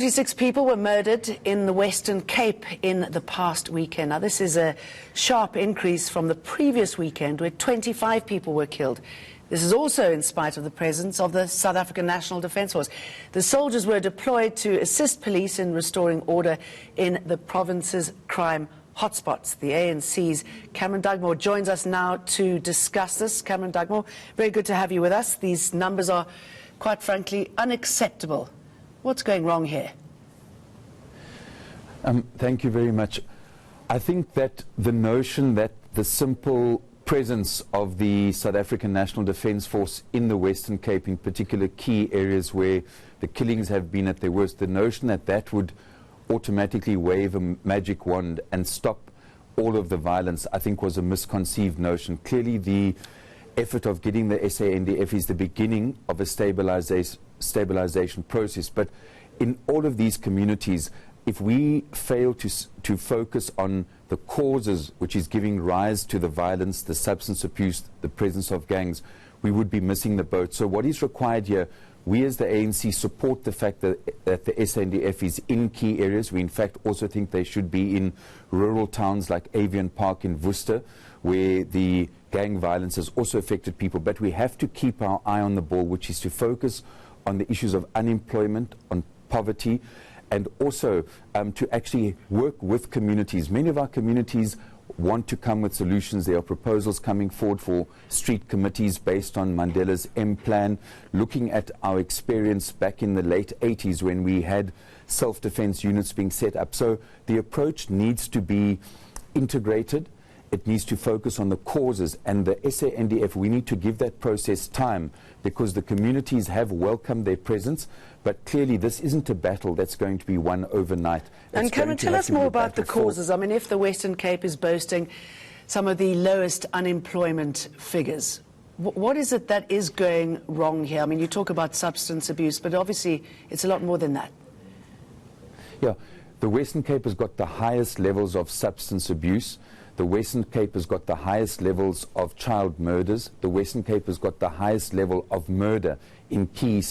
26 people were murdered in the Western Cape in the past weekend. Now, this is a sharp increase from the previous weekend where 25 people were killed. This is also in spite of the presence of the South African National Defence Force. The soldiers were deployed to assist police in restoring order in the province's crime hotspots. The ANC's Cameron Dugmore joins us now to discuss this. Cameron Dugmore, very good to have you with us. These numbers are, quite frankly, unacceptable. What's going wrong here? Thank you very much. I think that the notion that the simple presence of the South African National Defence Force in the Western Cape, in particular key areas where the killings have been at their worst, the notion that that would automatically wave a magic wand and stop all of the violence, I think was a misconceived notion. Clearly the effort of getting the SANDF is the beginning of a stabilization process, but in all of these communities, if we fail to focus on the causes which is giving rise to the violence, the substance abuse, the presence of gangs, we would be missing the boat. So what is required here, we as the ANC support the fact that the SANDF is in key areas. We in fact also think they should be in rural towns like Avian Park in Worcester, where the gang violence has also affected people. But we have to keep our eye on the ball, which is to focus on the issues of unemployment, on poverty, and also to actually work with communities. Many of our communities want to come with solutions. There are proposals coming forward for street committees based on Mandela's M plan, looking at our experience back in the late 80s when we had self-defense units being set up. So the approach needs to be integrated. It needs to focus on the causes, and the SANDF, we need to give that process time because the communities have welcomed their presence, but clearly this isn't a battle that's going to be won overnight. And Cameron, tell us more about the causes. I mean, if the Western Cape is boasting some of the lowest unemployment figures, what is it that is going wrong here? I mean, you talk about substance abuse, but obviously it's a lot more than that. Yeah, the Western Cape has got the highest levels of substance abuse. The Western Cape has got the highest levels of child murders. The Western Cape has got the highest level of murder in key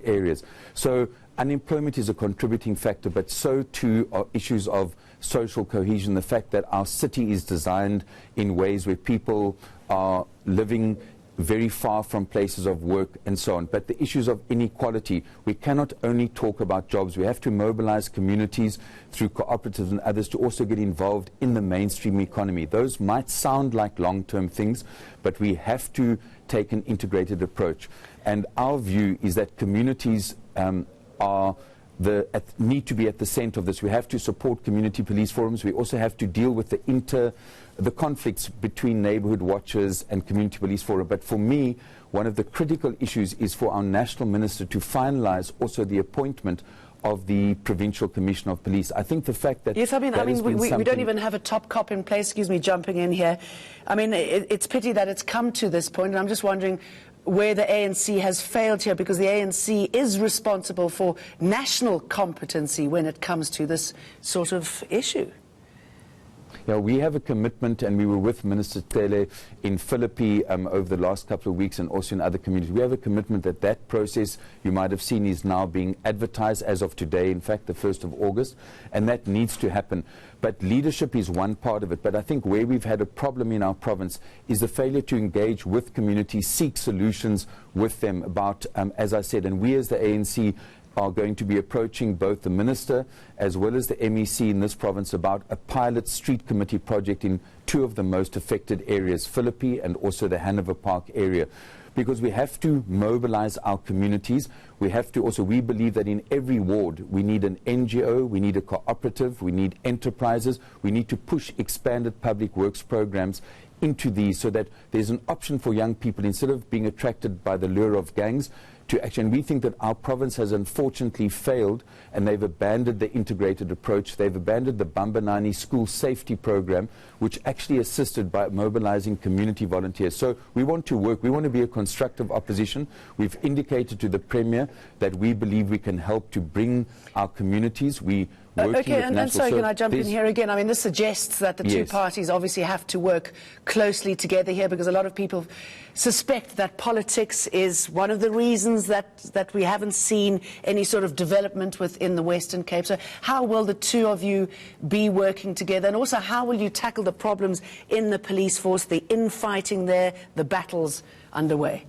areas. So unemployment is a contributing factor, but so too are issues of social cohesion, the fact that our city is designed in ways where people are living very far from places of work and so on. But the issues of inequality, we cannot only talk about jobs. We have to mobilize communities through cooperatives and others to also get involved in the mainstream economy. Those might sound like long-term things, but we have to take an integrated approach. And our view is that communities need to be at the center of this. We have to support community police forums. We also have to deal with the conflicts between neighborhood watchers and community police forum. But for me, one of the critical issues is for our national minister to finalize also the appointment of the Provincial Commissioner of Police. I think the fact that... Yes, I mean, we don't even have a top cop in place. Excuse me, jumping in here. I mean, it's pity that it's come to this point, and I'm just wondering where the ANC has failed here, because the ANC is responsible for national competency when it comes to this sort of issue. Yeah, we have a commitment, and we were with Minister Tele in Philippi over the last couple of weeks and also in other communities. We have a commitment that that process, you might have seen, is now being advertised as of today, in fact, the 1st of August, and that needs to happen. But leadership is one part of it. But I think where we've had a problem in our province is the failure to engage with communities, seek solutions with them about, as I said, and we as the ANC are going to be approaching both the minister as well as the MEC in this province about a pilot street committee project in two of the most affected areas, Philippi and also the Hanover Park area. Because we have to mobilize our communities. We have to also, we believe that in every ward we need an NGO, we need a cooperative, we need enterprises, we need to push expanded public works programs into these so that there's an option for young people, instead of being attracted by the lure of gangs, to action. And we think that our province has unfortunately failed, and they've abandoned the integrated approach. They've abandoned the Bambanani school safety program, which actually assisted by mobilizing community volunteers. So we want to work. We want to be a constructive opposition. We've indicated to the Premier that we believe we can help to bring our communities. Okay, and sorry, can I jump in here again? I mean, this suggests that the two Yes. parties obviously have to work closely together here, because a lot of people suspect that politics is one of the reasons that we haven't seen any sort of development within the Western Cape. So how will the two of you be working together? And also, how will you tackle the problems in the police force, the infighting there, the battles underway?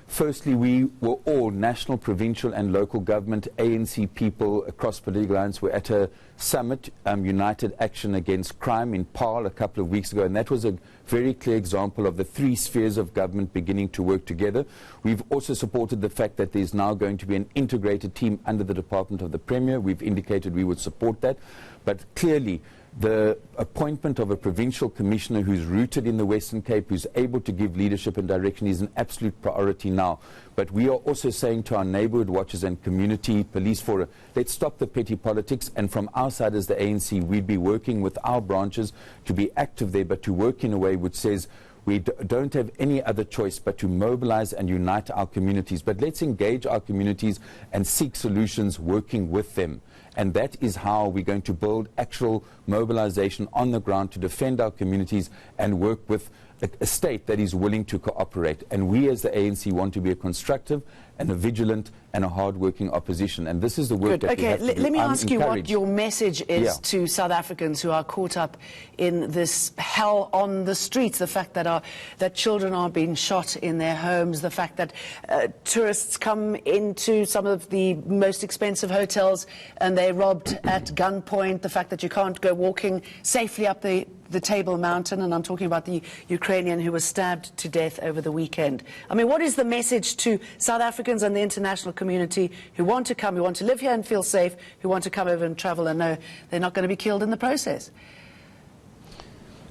Firstly, we were all national, provincial and local government, ANC people across political lines were at a summit, United Action Against Crime in Paarl a couple of weeks ago, and that was a very clear example of the three spheres of government beginning to work together. We've also supported the fact that there's now going to be an integrated team under the Department of the Premier. We've indicated we would support that, but clearly the appointment of a provincial commissioner who's rooted in the Western Cape, who's able to give leadership and direction, is an absolute priority now. But we are also saying to our neighbourhood watchers and community police forum, let's stop the petty politics, and from our side as the ANC, we'd be working with our branches to be active there, but to work in a way which says we don't have any other choice but to mobilize and unite our communities. But let's engage our communities and seek solutions working with them. And that is how we're going to build actual mobilization on the ground to defend our communities and work with a state that is willing to cooperate. And we as the ANC want to be a constructive and a vigilant and a hard-working opposition. And this is the work that we have to do. Let me ask you what your message is Yeah. to South Africans who are caught up in this hell on the streets, the fact that children are being shot in their homes, the fact that tourists come into some of the most expensive hotels and they're robbed at gunpoint, the fact that you can't go walking safely up the Table Mountain, and I'm talking about the Ukrainian who was stabbed to death over the weekend. I mean, what is the message to South Africans and the international community who want to come, who want to live here and feel safe, who want to come over and travel and know they're not going to be killed in the process?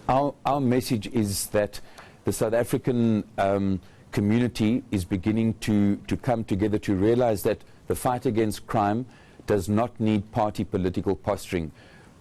Our message is that the South African community is beginning to come together to realize that the fight against crime does not need party political posturing.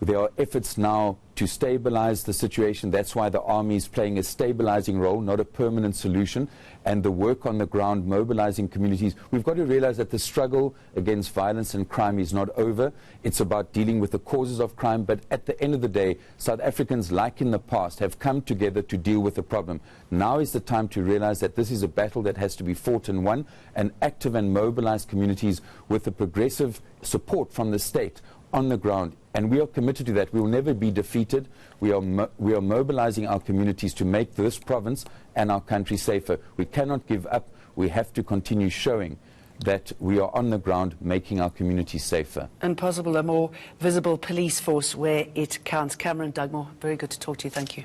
There are efforts now to stabilize the situation. That's why the army is playing a stabilizing role, not a permanent solution. And the work on the ground, mobilizing communities. We've got to realize that the struggle against violence and crime is not over. It's about dealing with the causes of crime. But at the end of the day, South Africans, like in the past, have come together to deal with the problem. Now is the time to realize that this is a battle that has to be fought and won. And active and mobilized communities with the progressive support from the state on the ground. And we are committed to that. We will never be defeated. We are mobilizing our communities to make this province and our country safer. We cannot give up. We have to continue showing that we are on the ground making our communities safer. And possible a more visible police force where it counts. Cameron Dugmore, very good to talk to you. Thank you.